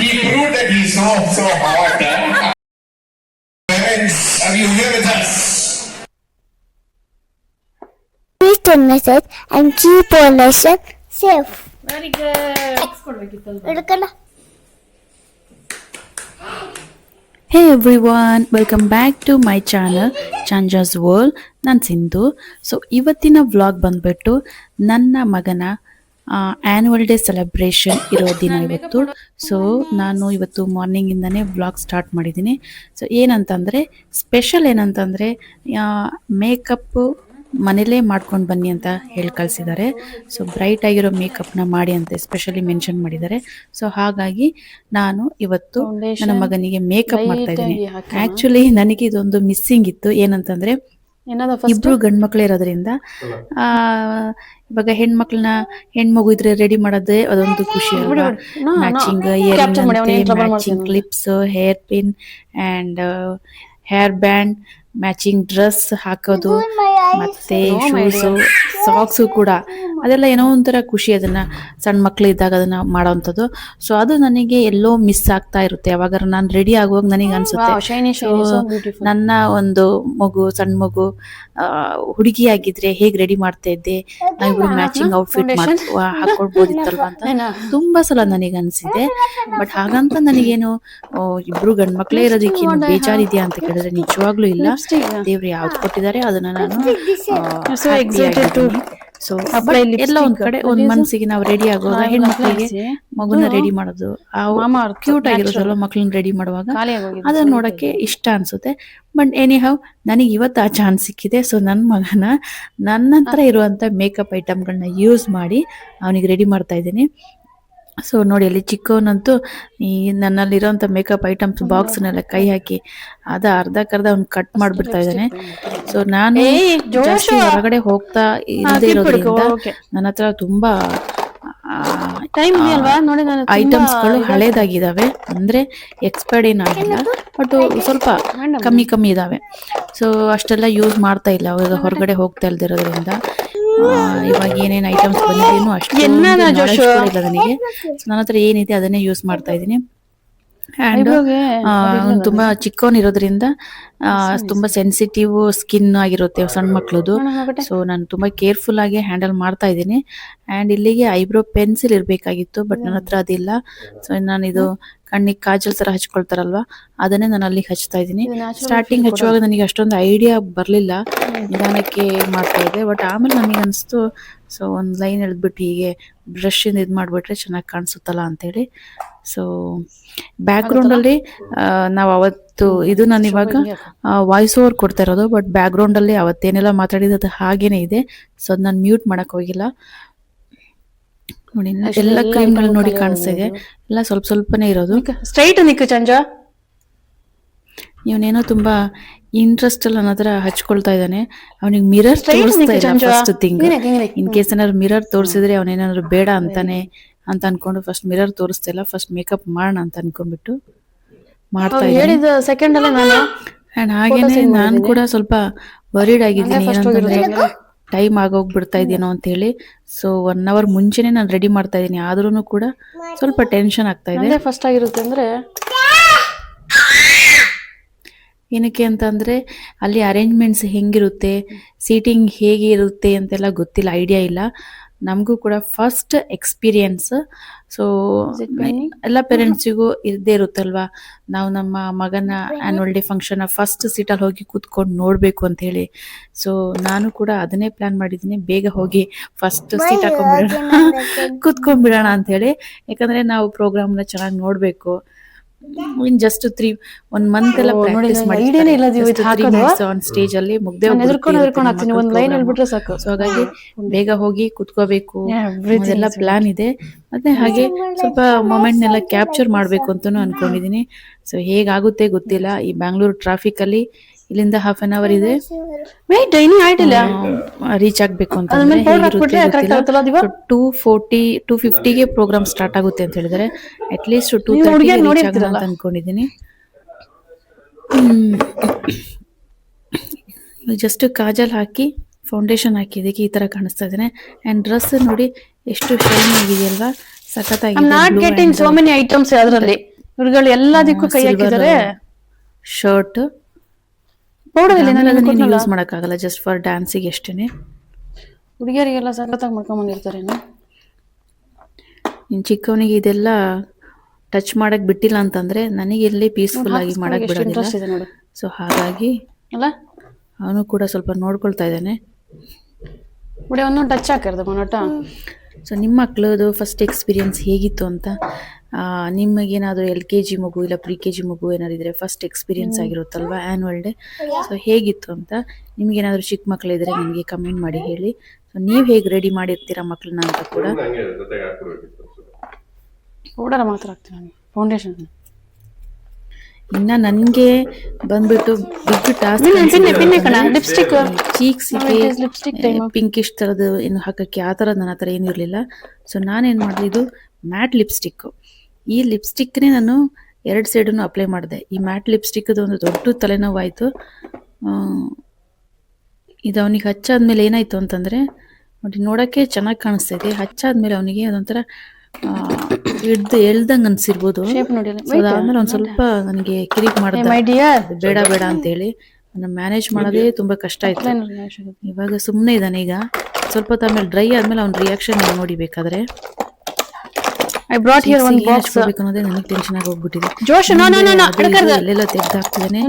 He proved that he's so hot. Parents, are you here with us? Read the message and keep your lesson safe. Very good. Hey everyone, welcome back to my channel Chanja's World. ನಾನು Sindhu. So ಇವತ್ತಿನ vlog ಬಂದ್ಬಿಟ್ಟು ನನ್ನ ಮಗನ annual day celebration ಇರೋ ದಿನ ಇವತ್ತು. So ನಾನು ಇವತ್ತು ಮಾರ್ನಿಂಗಿಂದನೇ ವ್ಲಾಗ್ ಸ್ಟಾರ್ಟ್ ಮಾಡಿದ್ದೀನಿ. ಸೊ ಏನಂತಂದರೆ ಸ್ಪೆಷಲ್ ಏನಂತಂದರೆ ಮೇಕಪ್ಪು ಮನೇಲೇ ಮಾಡ್ಕೊಂಡು ಬನ್ನಿ ಅಂತ ಹೇಳಿ ಕಳಿಸಿದ್ದಾರೆ. ಸೊ ಬ್ರೈಟ್ ಆಗಿರೋ ಮೇಕಪ್ನ ಮಾಡಿ ಅಂತ ಎಸ್ಪೆಷಲಿ ಮೆನ್ಷನ್ ಮಾಡಿದ್ದಾರೆ. ಸೊ ಹಾಗಾಗಿ ನಾನು ಇವತ್ತು ನನ್ನ ಮಗನಿಗೆ ಮೇಕಪ್ ಮಾಡ್ತಾ ಇದ್ದೀನಿ. ಆ್ಯಕ್ಚುಲಿ ನನಗೆ ಇದೊಂದು ಮಿಸ್ಸಿಂಗ್ ಇತ್ತು. ಏನಂತಂದರೆ ಇಬ್ರು ಗಂಡು ಮಕ್ಳೇ ಇರೋದ್ರಿಂದ ಇವಾಗ ಹೆಣ್ಮಗು ಇದ್ರೆ ರೆಡಿ ಮಾಡೋದೇ ಅದೊಂದು ಖುಷಿ ಅಲ್ವಾ. Matching earring, matching clips, hair pin and hair band, matching dress ಹಾಕೋದು, ಮತ್ತೆ ಶೂಸು, ಸಾಕ್ಸು ಕೂಡ ಅದೆಲ್ಲ ಏನೋ ಒಂಥರ ಖುಷಿ. ಅದನ್ನ ಸಣ್ಣ ಮಕ್ಳು ಇದ್ದಾಗ ಅದನ್ನ ಮಾಡೋವಂಥದ್ದು. ಸೊ ಅದು ನನಗೆ ಎಲ್ಲೋ ಮಿಸ್ ಆಗ್ತಾ ಇರುತ್ತೆ. ಯಾವಾಗ ನಾನು ರೆಡಿ ಆಗುವಾಗ ನನಗೆ ಅನ್ಸುತ್ತೆ ನನ್ನ ಒಂದು ಸಣ್ಣ ಮಗು ಹುಡುಗಿ ಆಗಿದ್ರೆ ಹೇಗೆ ರೆಡಿ ಮಾಡ್ತಾ ಇದ್ದೆ, ನಾವಿಬ್ರು ಮ್ಯಾಚಿಂಗ್ ಔಟ್ಫಿಟ್ ಹಾಕೊಳ್ಬೋದಿತ್ತಲ್ವಾ ಅಂತ ತುಂಬಾ ಸಲ ನನಗೆ ಅನ್ಸಿದೆ. ಬಟ್ ಹಾಗಂತ ನನಗೇನು ಇಬ್ರು ಗಂಡ್ ಮಕ್ಳೇ ಇರೋದಕ್ಕೇನು ಬೇಜಾರಿದೆಯಾ ಅಂತ ಕೇಳಿದ್ರೆ ನಿಜವಾಗ್ಲೂ ಇಲ್ಲ. ದೇವ್ರು ಯಾವ್ದು ಕೊಟ್ಟಿದ್ದಾರೆ ಅದನ್ನ ನಾನು ಸೊ ಎಲ್ಲ ಒಂದ್ ಕಡೆ ಒಂದ್ ಮನ್ಸಿಗೆ ನಾವು ರೆಡಿ ಆಗುವಾಗ ಹೆಣ್ಮಕ್ಳಿಗೆ ಮಗುನ ರೆಡಿ ಮಾಡೋದು ಕ್ಯೂಟ್ ಆಗಿರೋದಲ್ಲ ಮಕ್ಳನ್ನ ರೆಡಿ ಮಾಡುವಾಗ ಅದನ್ನ ನೋಡಕ್ಕೆ ಇಷ್ಟ ಅನ್ಸುತ್ತೆ. ಬಟ್ ಎನಿ ಹೌ ನನಗೆ ಇವತ್ತು ಆ ಚಾನ್ಸ್ ಸಿಕ್ಕಿದೆ. ಸೊ ನನ್ನ ಮಗನ ನನ್ನ ಹತ್ರ ಇರುವಂತ ಮೇಕಪ್ ಐಟಮ್ಗಳನ್ನ ಯೂಸ್ ಮಾಡಿ ಅವನಿಗೆ ರೆಡಿ ಮಾಡ್ತಾ ಇದ್ದೀನಿ. ಸೊ ನೋಡಿ ಅಲ್ಲಿ ಚಿಕ್ಕವನಂತೂ ಈ ನನ್ನಲ್ಲಿರೋಂಥ ಮೇಕಪ್ ಐಟಮ್ಸ್ ಬಾಕ್ಸ್ನೆಲ್ಲ ಕೈ ಹಾಕಿ ಅರ್ಧಕ್ಕರ್ಧ ಅವ್ನು ಕಟ್ ಮಾಡ್ಬಿಡ್ತಾ ಇದ್ದಾನೆ. ಸೊ ನಾನು ಜಾಸ್ತಿ ಹೊರಗಡೆ ಹೋಗ್ತಾ ಇಲ್ಲದೆ ಇರೋದ್ರಿಂದ ನನ್ನ ಹತ್ರ ತುಂಬಾ ಐಟಮ್ಸ್ಗಳು ಹಳೇದಾಗಿದ್ದಾವೆ. ಅಂದ್ರೆ ಎಕ್ಸ್ಪೈರ್ಡ್ ಏನಾಗಿಲ್ಲ, ಬಟ್ ಸ್ವಲ್ಪ ಕಮ್ಮಿ ಇದಾವೆ. ಸೊ ಅಷ್ಟೆಲ್ಲ ಯೂಸ್ ಮಾಡ್ತಾ ಇಲ್ಲ ಅವಾಗ ಹೊರಗಡೆ ಹೋಗ್ತಾ ಇಲ್ದಿರೋದ್ರಿಂದ. ಇವಾಗ ಏನೇನು ಐಟಮ್ಸ್ ಬಂದಿದ್ದೇನು ಅಷ್ಟು ಇಲ್ಲ ನನಗೆ. ನನ್ನ ಹತ್ರ ಏನಿದೆ ಅದನ್ನೇ ಯೂಸ್ ಮಾಡ್ತಾ ಇದ್ದೀನಿ. ಅಂಡ್ ತುಂಬಾ ಚಿಕ್ಕವನಿರೋದ್ರಿಂದ ತುಂಬಾ ಸೆನ್ಸಿಟಿವ್ ಸ್ಕಿನ್ ಆಗಿರುತ್ತೆ ಸಣ್ಣ ಮಕ್ಳದು. ಸೊ ನಾನು ತುಂಬಾ ಕೇರ್ಫುಲ್ ಆಗಿ ಹ್ಯಾಂಡಲ್ ಮಾಡ್ತಾ ಇದ್ದೀನಿ. ಅಂಡ್ ಇಲ್ಲಿಗೆ ಐಬ್ರೋ ಪೆನ್ಸಿಲ್ ಇರ್ಬೇಕಾಗಿತ್ತು, ಬಟ್ ನನ್ನ ಹತ್ರ ಅದಿಲ್ಲ. ಸೊ ನಾನು ಇದು ಕಣ್ಣಿಗೆ ಕಾಜಲ್ ತರ ಹಚ್ಕೊಳ್ತಾರಲ್ವಾ ಅದನ್ನೇ ನಾನು ಅಲ್ಲಿಗೆ ಹಚ್ತಾ ಇದ್ದೀನಿ. ಸ್ಟಾರ್ಟಿಂಗ್ ಹಚ್ಚುವಾಗ ನನಗೆ ಅಷ್ಟೊಂದು ಐಡಿಯಾ ಬರ್ಲಿಲ್ಲ, ನಿಧಾನಕ್ಕೆ ಮಾಡ್ತಾ ಇದ್ದೆ. ಬಟ್ ಆಮೇಲೆ ನನಗೆ ಅನಿಸ್ತು ಸೊ ಒಂದು ಲೈನ್ ಎಳೆದ್ಬಿಟ್ಟು ಹೀಗೆ ಬ್ರಷ್ ಇಂದ ಇದು ಮಾಡ್ಬಿಟ್ರೆ ಚೆನ್ನಾಗಿ ಕಾಣಿಸುತ್ತಲ್ಲ ಅಂತೇಳಿ. ಸೊ ಬ್ಯಾಕ್ ಗ್ರೌಂಡ್ ಅಲ್ಲಿ ನಾವು ಅವತ್ತು ಇದು ನಾನು ಇವಾಗ ವಾಯ್ಸ್ ಓವರ್ ಕೊಡ್ತಾ ಇರೋದು, ಬಟ್ ಬ್ಯಾಕ್ ಗ್ರೌಂಡ್ ಅಲ್ಲಿ ಅವತ್ತೇನೆಲ್ಲ ಮಾತಾಡಿದ್ದು ಹಾಗೇನೆ ಇದೆ. ಸೊ ಅದ್ ನಾನು ಮ್ಯೂಟ್ ಮಾಡಕ್ ಹೋಗಿಲ್ಲ. ನೋಡಿ ಎಲ್ಲ ಕ್ರೀಮ್ಗಳು ನೋಡಿ ಕಾಣಿಸ್ತಾ ಇದೆ, ಎಲ್ಲ ಸ್ವಲ್ಪನೇ ಇರೋದು. ಸ್ಟ್ರೈಟ್ ನಿಕ್ಕು ಚಂಜ. ಇವನೇನೋ ತುಂಬಾ ಇಂಟ್ರೆಸ್ಟ್ ಅಲ್ಲಿ ನನ್ನ ಹತ್ರ ಹಚ್ಕೊಳ್ತಾ ಇದ್ದಾನೆ. ಅವನಿಗೆ ಮಿರರ್ ತೋರಿಸ್ತಾ ಇಲ್ಲ ಫಸ್ಟ್ ಥಿಂಗ್. ಇನ್ ಕೇಸ್ ಏನಾದ್ರು ಮಿರರ್ ತೋರಿಸಿದ್ರೆ ಅವನೇನಾದ್ರು ಬೇಡ ಅಂತಾನೆ ಅಂತ ಅನ್ಕೊಂಡು ಫಸ್ಟ್ ಮಿರರ್ ತೋರಿಸ್ತಾ ಇಲ್ಲ. ಫಸ್ಟ್ ಮೇಕಪ್ ಮಾಡೋಣ ಅಂತ ಅನ್ಕೊಂಡ್ಬಿಟ್ಟು ಮಾಡ್ತಾ ಇದ್ದೀನಿ. ಅಂಡ್ ಹಾಗೇನೆ ನಾನು ಕೂಡ ಸ್ವಲ್ಪ ವರಿಡ್ ಆಗಿದ್ದೀನಿ, ಏನಂತಂದ್ರೆ ಟೈಮ್ ಆಗೋಗ್ಬಿಡ್ತಾ ಇದೆಯೇನೋ ಅಂತ ಹೇಳಿ. ಸೊ 1 hour ಮುಂಚೆನೆ ನಾನು ರೆಡಿ ಮಾಡ್ತಾ ಇದ್ದೀನಿ. ಆದ್ರೂ ಕೂಡ ಸ್ವಲ್ಪ ಟೆನ್ಷನ್ ಆಗ್ತಾ ಇದೆ. ಫಸ್ಟ್ ಆಗಿರುತ್ತೆ ಅಂದ್ರೆ ಏನಕ್ಕೆ ಅಂತಂದ್ರೆ ಅಲ್ಲಿ ಅರೇಂಜ್ಮೆಂಟ್ಸ್ ಹೆಂಗಿರುತ್ತೆ, ಸೀಟಿಂಗ್ ಹೇಗೆ ಇರುತ್ತೆ ಅಂತೆಲ್ಲ ಗೊತ್ತಿಲ್ಲ, ಐಡಿಯಾ ಇಲ್ಲ. ನಮಗೂ ಕೂಡ ಫಸ್ಟ್ ಎಕ್ಸ್ಪೀರಿಯನ್ಸ್. ಸೊ ಎಲ್ಲ ಪೇರೆಂಟ್ಸಿಗೂ ಇದ್ದೇ ಇರುತ್ತಲ್ವಾ, ನಾವು ನಮ್ಮ ಮಗನ ಆನ್ಯುವಲ್ ಡೇ ಫಂಕ್ಷನ್ ಫಸ್ಟ್ ಸೀಟಲ್ಲಿ ಹೋಗಿ ಕೂತ್ಕೊಂಡು ನೋಡ್ಬೇಕು ಅಂತ ಹೇಳಿ. ಸೊ ನಾನು ಕೂಡ ಅದನ್ನೇ ಪ್ಲಾನ್ ಮಾಡಿದ್ದೀನಿ, ಬೇಗ ಹೋಗಿ ಫಸ್ಟ್ ಸೀಟ್ ಕೂತ್ಕೊಂಡ್ಬಿಡೋಣ ಅಂತ ಹೇಳಿ. ಯಾಕಂದ್ರೆ ನಾವು ಪ್ರೋಗ್ರಾಮ್ನ ಚೆನ್ನಾಗಿ ನೋಡ್ಬೇಕು. ಜಸ್ಟ್ 1 ಮಂತ್ ಎಲ್ಲ ಪ್ರಾಕ್ಟೀಸ್ ಮಾಡಿ ಆನ್ ಸ್ಟೇಜ್ ಅಲ್ಲಿ ಮುಗ್ದೆ ಸೊ ಹಾಗಾಗಿ ಬೇಗ ಹೋಗಿ ಕುತ್ಕೋಬೇಕು ಅದೆಲ್ಲ ಪ್ಲಾನ್ ಇದೆ. ಮತ್ತೆ ಹಾಗೆ ಸ್ವಲ್ಪ ಮೊಮೆಂಟ್ನೆಲ್ಲ ಕ್ಯಾಪ್ಚರ್ ಮಾಡ್ಬೇಕು ಅಂತಾನು ಅನ್ಕೊಂಡಿದೀನಿ. ಸೊ ಹೇಗಾಗುತ್ತೆ ಗೊತ್ತಿಲ್ಲ. ಈ ಬ್ಯಾಂಗ್ಳೂರ್ ಟ್ರಾಫಿಕ್ ಅಲ್ಲಿ ಇಲ್ಲಿಂದ 1/2 hour ಇದೆ ರೀಚ್ ಆಗ್ಬೇಕು ಅಂತ. 2:50ಗೆ ಪ್ರೋಗ್ರಾಮ್ ಸ್ಟಾರ್ಟ್ ಆಗುತ್ತೆ ಅಂತ ಹೇಳಿದರೆ ಅಟ್ಲೀಸ್ಟ್ 2:30ಗೆ ರೀಚ್ ಆಗೋಣ ಅಂತ ಅನ್ಕೊಂಡಿದೀನಿ. ಜಸ್ಟ್ ಕಾಜಲ್ ಹಾಕಿ ಫೌಂಡೇಶನ್ ಹಾಕಿದಕ್ಕೆ ಈ ತರ ಕಾಣಿಸ್ತಾ ಇದ್ದೇನೆ. ಅಂಡ್ ಡ್ರೆಸ್ ನೋಡಿ ಎಷ್ಟು ಶೈನಿ ಆಗಿದೆಯಲ್ವಾ, ಸಖತ್ತಾಗಿದೆ. ಇವ್ರುಗಳು ಎಲ್ಲದಕ್ಕೂ ಕೈ ಹಾಕಿದ್ದಾರೆ. ಶರ್ಟ್ ಪೌಡರ್ ಇಲ್ಲಿ ನಾನು ಯೂಸ್ ಮಾಡೋಕ್ಕಾಗಲ್ಲ, ಜಸ್ಟ್ ಫಾರ್ ಡ್ಯಾನ್ಸಿಗೆ ಅಷ್ಟೇನೆ. ಹುಡುಗಿಯರಿಗೆಲ್ಲ ಸಖತ್ತಾಗಿ ಮಾಡ್ಕೊಂಡ್ ಬಂದಿರ್ತಾರೇನು. ಇನ್ನು ಚಿಕ್ಕವನಿಗೆ ಇದೆಲ್ಲ ಟಚ್ ಮಾಡಕ್ ಬಿಟ್ಟಿಲ್ಲ ಅಂತಂದ್ರೆ ನನಗೆ ಎಲ್ಲಿ ಪೀಸ್ಫುಲ್ ಆಗಿ ಮಾಡಕ್ ಬಿಡೋದಿಲ್ಲ. ನೋಡು. ಸೊ ಹಾಗಾಗಿ ಅಲ್ಲ ಅವನು ಕೂಡ ಸ್ವಲ್ಪ ನೋಡ್ಕೊಳ್ತಾ ಇದ್ದಾನೆ. ಬಿಡಿ ಒಂದು ಟಚ್ ಹಾಕಿರ್ದು ಮೊನಟ. ಸೊ ನಿಮ್ಮ ಮಕ್ಕಳದು ಫಸ್ಟ್ ಎಕ್ಸ್ಪೀರಿಯನ್ಸ್ ಹೇಗಿತ್ತು ಅಂತ, ನಿಮಗೇನಾದರೂ LKG ಮಗು ಇಲ್ಲ ಪ್ರಿ-KG ಮಗು ಏನಾದ್ರು ಇದ್ರೆ ಫಸ್ಟ್ ಎಕ್ಸ್ಪೀರಿಯನ್ಸ್ ಆಗಿರುತ್ತಲ್ವಾ ಆ್ಯನ್ಯುವಲ್ ಡೇ, ಸೊ ಹೇಗಿತ್ತು ಅಂತ ನಿಮಗೇನಾದರೂ ಚಿಕ್ಕ ಮಕ್ಕಳಿದ್ರೆ ನನಗೆ ಕಮೆಂಟ್ ಮಾಡಿ ಹೇಳಿ. ಸೊ ನೀವು ಹೇಗೆ ರೆಡಿ ಮಾಡಿರ್ತೀರಾ ಮಕ್ಕಳನ್ನ ಅಂತ ಕೂಡ. ಪೌಡರ್ ಮಾತ್ರ ಹಾಕ್ತೀನಿ ನಾನು, ಫೌಂಡೇಶನ್. ಇನ್ನು ನನಗೆ ಬಂದ್ಬಿಟ್ಟು ಬಿಗ್ ಟಾಸ್ಕ್ ಲಿಪ್ಸ್ಟಿಕ್ ಚೀಕ್ಸಿಗೆ ಪಿಂಕಿಶ್ ಥರದ್ದು ಏನು ಹಾಕಕ್ಕೆ ಆ ಥರ ನನ್ನ ಹತ್ರ ಏನಿರಲಿಲ್ಲ. ಸೊ ನಾನೇನು ಮಾಡಿದೆ, ಇದು ಮ್ಯಾಟ್ ಲಿಪ್ಸ್ಟಿಕ್ಕು. ಈ ಲಿಪ್ಸ್ಟಿಕ್ನೇ ನಾನು 2 ಸೈಡನ್ನು ಅಪ್ಲೈ ಮಾಡಿದೆ. ಈ ಮ್ಯಾಟ್ ಲಿಪ್ಸ್ಟಿಕ್ದು ಒಂದು ದೊಡ್ಡ ತಲೆನೋವಾಯಿತು. ಇದು ಅವನಿಗೆ ಹಚ್ಚಾದ್ಮೇಲೆ ಏನಾಯಿತು ಅಂತಂದರೆ ನೋಡಿ, ನೋಡೋಕ್ಕೆ ಚೆನ್ನಾಗಿ ಕಾಣಿಸ್ತಾ ಇದೆ. ಹಚ್ಚಾದ್ಮೇಲೆ ಅವನಿಗೆ ಅದೊಂಥರ ಎಳ್ದಂಗೆ ಅನ್ಸಿರ್ಬೋದು. ಅದಾದ್ಮೇಲೆ ಒಂದು ಸ್ವಲ್ಪ ನನಗೆ ಕಿರಿಕ್ ಮಾಡಿದೆ, ಬೇಡ ಬೇಡ ಅಂತೇಳಿ. ನನ್ನ ಮ್ಯಾನೇಜ್ ಮಾಡೋದೇ ತುಂಬ ಕಷ್ಟ ಆಯಿತು. ಇವಾಗ ಸುಮ್ಮನೆ ಇದ್ದಾನೆ. ಈಗ ಸ್ವಲ್ಪ ಹೊತ್ತು ಆಮೇಲೆ ಡ್ರೈ ಆದ್ಮೇಲೆ ಅವ್ನ ರಿಯಾಕ್ಷನ್ ನೋಡಿ ಬೇಕಾದ್ರೆ. I brought here one box. ಅನ್ನೋದೇ ನನಗೆ ಟೆನ್ಷನ್ ಆಗಿ ಹೋಗ್ಬಿಟ್ಟಿದೆ. ಜೋಶ್ ಎಲ್ಲೆಲ್ಲ ತೆಗ್ದಾಕ್ತಿದ್ದೇನೆ.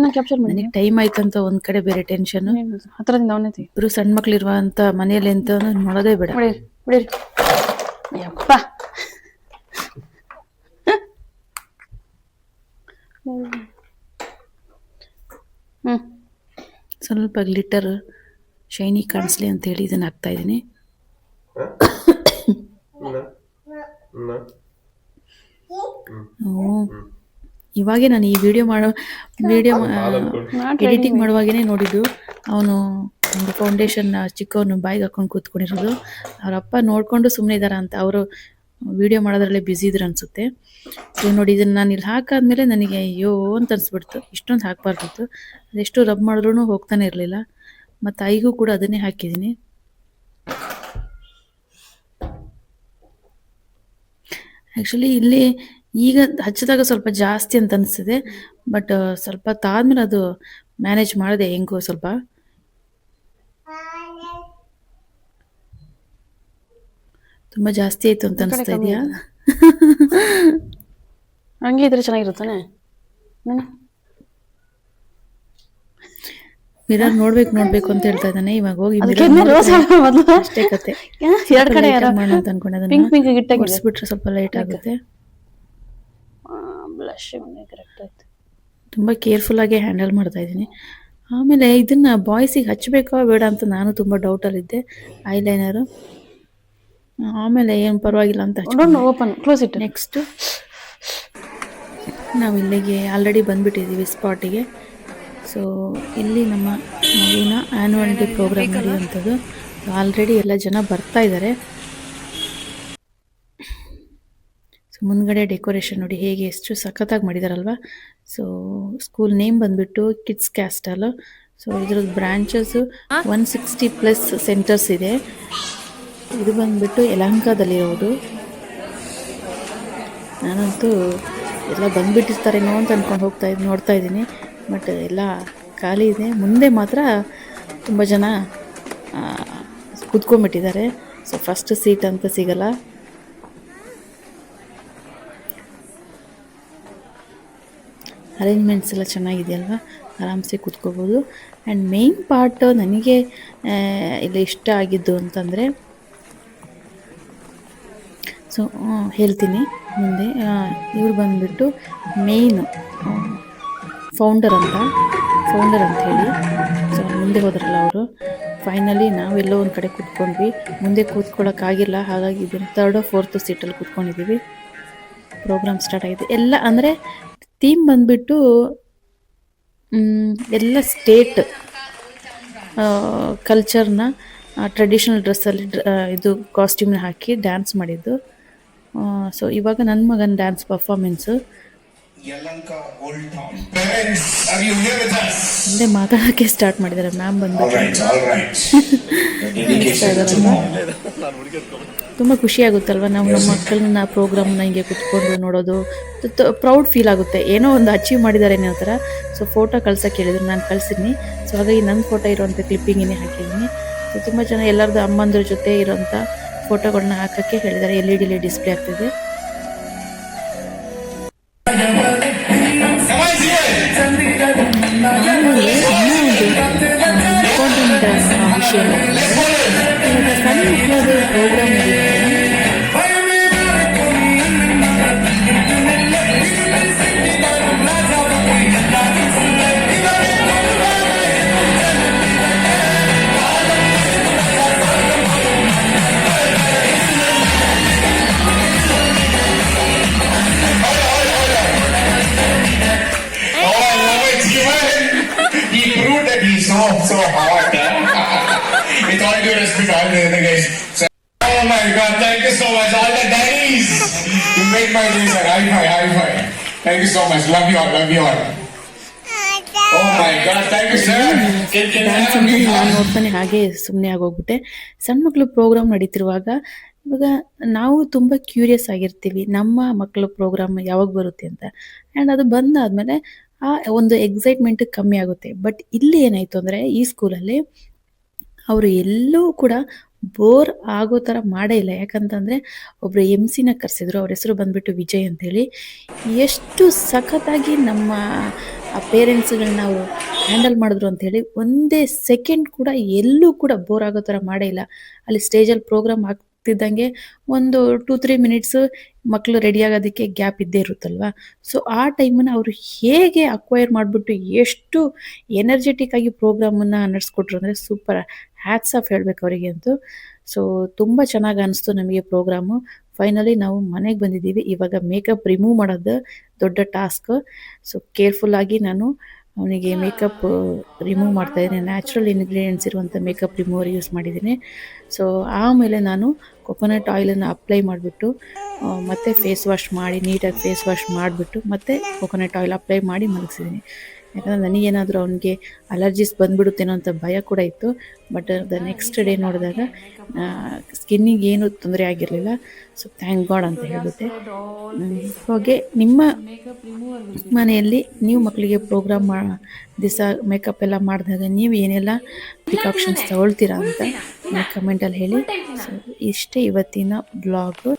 ನನಗೆ ಟೈಮ್ ಆಯ್ತಂತ ಒಂದ್ ಕಡೆ ಬೇರೆ ಟೆನ್ಷನ್. ಹತ್ರದಿಂದ ಅವನೇ ಇಬ್ರು ಸಣ್ಣ ಮಕ್ಳು ಇರುವಂತ ಮನೆಯಲ್ಲಿ ಅಂತ ನೋಡೋದೇ ಬೇಡ. ಬಿಡಿ ಯಪ್ಪ. ಸ್ವಲ್ಪ ಗ್ಲಿಟರ್ ಶೈನಿ ಕಾಣಿಸ್ಲಿ ಅಂತ ಹೇಳಿ ಇದನ್ನ ಹಾಕ್ತಾ ಇದ್ದೀನಿ. ಇವಾಗೆ ನಾನು ಈ ವಿಡಿಯೋ ಎಡಿಟಿಂಗ್ ಮಾಡುವಾಗೇನೆ ನೋಡಿದ್ದು, ಅವನು ಒಂದು ಫೌಂಡೇಶನ್ ಚಿಕ್ಕವನು ಬಾಯಿಗೆ ಹಾಕೊಂಡು ಕೂತ್ಕೊಂಡಿರೋದು. ಅವರಪ್ಪ ನೋಡ್ಕೊಂಡು ಸುಮ್ಮನೆ ಇದ್ದಾರ ಅಂತ, ಅವರು ವಿಡಿಯೋ ಮಾಡೋದ್ರಲ್ಲೇ ಬ್ಯುಸಿ ಇದ್ರು ಅನ್ಸುತ್ತೆ. ಸೊ ನೋಡಿ, ಇದನ್ನು ನಾನು ಇಲ್ಲಿ ಹಾಕಾದ್ಮೇಲೆ ನನಗೆ ಅಯ್ಯೋ ಅಂತ ಅನ್ಸ್ಬಿಡ್ತು. ಇಷ್ಟೊಂದು ಹಾಕಬಾರ್ದಿತ್ತು. ಅದೆಷ್ಟು ರಬ್ ಮಾಡಿದ್ರೂ ಹೋಗ್ತಾನೆ ಇರಲಿಲ್ಲ. ಮತ್ತು ಐಗೂ ಕೂಡ ಅದನ್ನೇ ಹಾಕಿದ್ದೀನಿ. ಆ್ಯಕ್ಚುಲಿ ಇಲ್ಲಿ ಈಗ ಹಚ್ಚಿದಾಗ ಸ್ವಲ್ಪ ಜಾಸ್ತಿ ಅಂತ ಅನಿಸ್ತಿದೆ, ಬಟ್ ಸ್ವಲ್ಪ ತಾದ್ಮೇಲೆ ಅದು ಮ್ಯಾನೇಜ್ ಮಾಡಿದೆ ಹೆಂಗೋ. ಸ್ವಲ್ಪ ತುಂಬ ಜಾಸ್ತಿ ಆಯಿತು ಅಂತ ಅನಿಸ್ತಾ ಇದೆಯಾ? ಹಂಗೆ ಇದ್ರೆ ಚೆನ್ನಾಗಿರುತ್ತಾನೆ. ಮಿರರ್ ನೋಡ್ಬೇಕು ಅಂತ ಹೇಳ್ತಾ ಇದ್ದಾನೆ. ಇವಾಗ ಹೋಗಿ ಅಷ್ಟೇ ಕತೆ. ಅಂತ ಅನ್ಕೊಂಡೆ, ಬಿಟ್ರೆ ಸ್ವಲ್ಪ ಲೈಟ್ ಆಗುತ್ತೆ. ತುಂಬ ಕೇರ್ಫುಲ್ ಆಗಿ ಹ್ಯಾಂಡಲ್ ಮಾಡ್ತಾ ಇದ್ದೀನಿ. ಆಮೇಲೆ ಇದನ್ನ ಬಾಯ್ಸಿಗೆ ಹಚ್ಚಬೇಕೋ ಬೇಡ ಅಂತ ನಾನು ತುಂಬ ಡೌಟಲ್ಲಿದ್ದೆ. ಐಲೈನರು ಆಮೇಲೆ ಏನು ಪರವಾಗಿಲ್ಲ ಅಂತ ನೆಕ್ಸ್ಟ್ ನಾವು ಇಲ್ಲಿಗೆ ಆಲ್ರೆಡಿ ಬಂದ್ಬಿಟ್ಟಿದ್ದೀವಿ ಸ್ಪಾಟಿಗೆ. ಸೊ ಇಲ್ಲಿ ನಮ್ಮ ಮಗುವಿನ ಆ್ಯನ್ಯುವಲ್ ಡೇ ಪ್ರೋಗ್ರಾಮ್ ನಡೆಯುವಂಥದ್ದು. ಆಲ್ರೆಡಿ ಎಲ್ಲ ಜನ ಬರ್ತಾ ಇದ್ದಾರೆ. ಸೊ ಮುಂದ್ಗಡೆ ಡೆಕೋರೇಷನ್ ನೋಡಿ ಹೇಗೆ ಎಷ್ಟು ಸಖತ್ತಾಗಿ ಮಾಡಿದಾರಲ್ವ. ಸೊ ಸ್ಕೂಲ್ ನೇಮ್ ಬಂದ್ಬಿಟ್ಟು ಕಿಡ್ಸ್ ಕ್ಯಾಸ್ಟಲ್. ಸೊ ಇದ್ರದ್ದು ಬ್ರಾಂಚಸ್ 160+ ಸೆಂಟರ್ಸ್ ಇದೆ. ಇದು ಬಂದ್ಬಿಟ್ಟು ಯಲಹಂಕದಲ್ಲಿರೋದು. ನಾನಂತೂ ಎಲ್ಲ ಬಂದ್ಬಿಟ್ಟಿರ್ತಾರೇನೋ ಅಂತ ಅಂದ್ಕೊಂಡು ನೋಡ್ತಾ ಇದ್ದೀನಿ. ಬಟ್ ಎಲ್ಲ ಖಾಲಿ ಇದೆ. ಮುಂದೆ ಮಾತ್ರ ತುಂಬ ಜನ ಕೂತ್ಕೊಂಡ್ಬಿಟ್ಟಿದ್ದಾರೆ. ಸೊ ಫಸ್ಟ್ ಸೀಟ್ ಅಂತ ಸಿಗಲ್ಲ. ಅರೇಂಜ್ಮೆಂಟ್ಸ್ ಎಲ್ಲ ಚೆನ್ನಾಗಿದೆಯಲ್ವ, ಆರಾಮ್ಸೆ ಕೂತ್ಕೋಬೋದು. ಆ್ಯಂಡ್ ಮೇಯ್ನ್ ಪಾರ್ಟ್ ನನಗೆ ಇಲ್ಲಿ ಇಷ್ಟ ಆಗಿದ್ದು ಅಂತಂದರೆ, ಸೊ ಹೇಳ್ತೀನಿ ಮುಂದೆ. ಇವ್ರು ಬಂದುಬಿಟ್ಟು ಮೇಯ್ನು ಫೌಂಡರ್ ಅಂತ ಹೇಳಿ. ಸೊ ಮುಂದೆ ಹೋದ್ರಲ್ಲ ಅವರು. ಫೈನಲಿ ನಾವೆಲ್ಲೋ ಒಂದು ಕಡೆ ಕೂತ್ಕೊಂಡ್ವಿ. ಮುಂದೆ ಕೂತ್ಕೊಳ್ಳೋಕ್ಕಾಗಿಲ್ಲ, ಹಾಗಾಗಿ ಇದನ್ನು 3rd or 4th ಸೀಟಲ್ಲಿ ಕೂತ್ಕೊಂಡಿದ್ದೀವಿ. ಪ್ರೋಗ್ರಾಮ್ ಸ್ಟಾರ್ಟ್ ಆಗಿದೆ. ಎಲ್ಲ ಅಂದರೆ ಥೀಮ್ ಬಂದುಬಿಟ್ಟು ಎಲ್ಲ ಸ್ಟೇಟ್ ಕಲ್ಚರ್ನ ಟ್ರೆಡಿಷ್ನಲ್ ಡ್ರೆಸ್ಸಲ್ಲಿ ಇದು ಕಾಸ್ಟ್ಯೂಮ್ನ ಹಾಕಿ ಡ್ಯಾನ್ಸ್ ಮಾಡಿದ್ದು. ಸೊ ಇವಾಗ ನನ್ನ ಮಗನ dance performance Yalanka Old Town. Parents, are you here with us? ಮುಂದೆ ಮಾತಾಡೋಕ್ಕೆ ಸ್ಟಾರ್ಟ್ ಮಾಡಿದ್ದಾರೆ ಮ್ಯಾಮ್ All ಬಂದ್ಬಿಟ್ಟು. right, all right. The dedication to mom. ತುಂಬ ಖುಷಿ ಆಗುತ್ತಲ್ವ ನಾವು ನಮ್ಮ ಮಕ್ಕಳನ್ನ ಪ್ರೋಗ್ರಾಮ್ನ ಹಿಂಗೆ ಕುತ್ಕೊಂಡು ನೋಡೋದು ಪ್ರೌಡ್ ಫೀಲ್ ಆಗುತ್ತೆ, ಏನೋ ಒಂದು ಅಚೀವ್ ಮಾಡಿದ್ದಾರೆ ಅನ್ನೋ ಥರ. ಸೊ ಫೋಟೋ ಕಳ್ಸೋಕೆ ಹೇಳಿದ್ರು, ನಾನು ಕಳಿಸಿದ್ದೀನಿ. ಸೊ ಹಾಗಾಗಿ ನನ್ನ ಫೋಟೋ ಇರೋವಂಥ ಕ್ಲಿಪ್ಪಿಂಗನ್ನೇ ಹಾಕಿದ್ದೀನಿ. ಸೊ ತುಂಬ ಜನ ಎಲ್ಲರದ್ದು ಅಮ್ಮಂದ್ರ ಜೊತೆ ಇರೋಂಥ ಫೋಟೋಗಳನ್ನ ಹಾಕೋಕ್ಕೆ ಹೇಳಿದ್ದಾರೆ. LED ಡಿಸ್ಪ್ಲೇ ಆಗ್ತಿದೆ. Come on, here. ಇಂಪಾರ್ಟೆಂಟ್ ವಿಷಯ ಇವಾಗ ಸಣ್ಣ ಮಕ್ಕಳದು ಪ್ರೋಗ್ರಾಮ್ ನಡೀತಿದೆ. Oh, I love it, Jeevan. He proved that he's so hot. With all due respect, all the other guys. So, oh my God, thank you so much, all the daddies. You made my day, sir. High five, high five. Thank you so much. Love you all, love you all. Oh my God, thank you, sir. Dance ಅಂದ್ರೆ ನಾನು ನೋಡ್ತಾನೆ ಹಾಗೆ ಸುಮ್ಮನೆ ಆಗೋಗ್ಬಿಟ್ಟೆ. ಸಣ್ಣ ಮಕ್ಕಳು program ನಡೀತಿರುವಾಗ ಇವಾಗ ನಾವು ತುಂಬ ಕ್ಯೂರಿಯಸ್ ಆಗಿರ್ತೀವಿ, ನಮ್ಮ ಮಕ್ಕಳು ಪ್ರೋಗ್ರಾಮ್ ಯಾವಾಗ ಬರುತ್ತೆ ಅಂತ. ಆ್ಯಂಡ್ ಅದು ಬಂದಾದ್ಮೇಲೆ ಆ ಒಂದು ಎಕ್ಸೈಟ್ಮೆಂಟ್ ಕಮ್ಮಿ ಆಗುತ್ತೆ. ಬಟ್ ಇಲ್ಲಿ ಏನಾಯ್ತು ಅಂದರೆ ಈ ಸ್ಕೂಲಲ್ಲಿ ಅವರು ಎಲ್ಲೂ ಕೂಡ ಬೋರ್ ಆಗೋ ಥರ ಮಾಡೇ ಇಲ್ಲ. ಯಾಕಂತಂದರೆ ಒಬ್ಬರು MC ಕರೆಸಿದ್ರು, ಅವ್ರ ಹೆಸರು ಬಂದ್ಬಿಟ್ಟು ವಿಜಯ್ ಅಂತೇಳಿ. ಎಷ್ಟು ಸಖತ್ತಾಗಿ ನಮ್ಮ ಆ ಪೇರೆಂಟ್ಸ್ಗಳನ್ನ ಅವರು ಹ್ಯಾಂಡಲ್ ಮಾಡಿದ್ರು ಅಂಥೇಳಿ, ಒಂದೇ ಸೆಕೆಂಡ್ ಕೂಡ ಎಲ್ಲೂ ಕೂಡ ಬೋರ್ ಆಗೋ ಥರ ಮಾಡೇ ಇಲ್ಲ. ಅಲ್ಲಿ ಸ್ಟೇಜಲ್ಲಿ ಪ್ರೋಗ್ರಾಮ್ ಆಗ್ತಿದ್ದಂಗೆ ಒಂದು 2-3 ಮಿನಿಟ್ಸು ಮಕ್ಕಳು ರೆಡಿ ಆಗೋದಕ್ಕೆ ಗ್ಯಾಪ್ ಇದ್ದೇ ಇರುತ್ತಲ್ವ. ಸೊ ಆ ಟೈಮನ್ನು ಅವರು ಹೇಗೆ ಅಕ್ವೈರ್ ಮಾಡಿಬಿಟ್ಟು ಎಷ್ಟು ಎನರ್ಜೆಟಿಕ್ ಆಗಿ ಪ್ರೋಗ್ರಾಮನ್ನು ನಡೆಸ್ಕೊಟ್ರು ಅಂದರೆ ಸೂಪರ್, ಹ್ಯಾಟ್ಸ್ ಆಫ್ ಹೇಳಬೇಕು ಅವರಿಗೆ ಅಂತೂ. ಸೊ ತುಂಬ ಚೆನ್ನಾಗಿ ಅನಿಸ್ತು ನಮಗೆ ಪ್ರೋಗ್ರಾಮು. ಫೈನಲಿ ನಾವು ಮನೆಗೆ ಬಂದಿದ್ದೀವಿ. ಇವಾಗ ಮೇಕಪ್ ರಿಮೂವ್ ಮಾಡೋದು ದೊಡ್ಡ ಟಾಸ್ಕ್. ಸೊ ಕೇರ್ಫುಲ್ಲಾಗಿ ನಾನು ಅವನಿಗೆ ಮೇಕಪ್ ರಿಮೂವ್ ಮಾಡ್ತಾಯಿದ್ದೀನಿ. ನ್ಯಾಚುರಲ್ ಇಂಗ್ರೀಡಿಯೆಂಟ್ಸ್ ಇರುವಂಥ ಮೇಕಪ್ ರಿಮೂವರ್ ಯೂಸ್ ಮಾಡಿದ್ದೀನಿ. ಸೊ ಆಮೇಲೆ ನಾನು ಕೊಕೊನಟ್ ಆಯಿಲನ್ನು ಅಪ್ಲೈ ಮಾಡಿಬಿಟ್ಟು ಮತ್ತು ಫೇಸ್ ವಾಶ್ ಮಾಡಿ, ನೀಟಾಗಿ ಫೇಸ್ ವಾಶ್ ಮಾಡಿಬಿಟ್ಟು ಮತ್ತೆ ಕೊಕೊನಟ್ ಆಯಿಲ್ ಅಪ್ಲೈ ಮಾಡಿ ಮಲಗಿಸಿದ್ದೀನಿ. ಯಾಕಂದರೆ ನನಗೇನಾದರೂ ಅವನಿಗೆ ಅಲರ್ಜೀಸ್ ಬಂದುಬಿಡುತ್ತೇನೋ ಅಂತ ಭಯ ಕೂಡ ಇತ್ತು. ಬಟ್ ದ ನೆಕ್ಸ್ಟ್ ಡೇ ನೋಡಿದಾಗ ಸ್ಕಿನ್ನಿಗೆ ಏನೂ ತೊಂದರೆ ಆಗಿರಲಿಲ್ಲ. ಸೊ ಥ್ಯಾಂಕ್ ಗಾಡ್ ಅಂತ ಹೇಳ್ಬಿಟ್ಟೆ. ಹಾಗೆ ನಿಮ್ಮ ಮನೆಯಲ್ಲಿ ನೀವು ಮಕ್ಕಳಿಗೆ ಪ್ರೋಗ್ರಾಮ್ ದಿವಸ ಮೇಕಪ್ ಎಲ್ಲ ಮಾಡಿದಾಗ ನೀವು ಏನೆಲ್ಲ ಪ್ರಿಕಾಷನ್ಸ್ ತಗೊಳ್ತೀರಾ ಅಂತ ಕಮೆಂಟಲ್ಲಿ ಹೇಳಿ. ಸೊ ಇಷ್ಟೇ ಇವತ್ತಿನ ಬ್ಲಾಗು.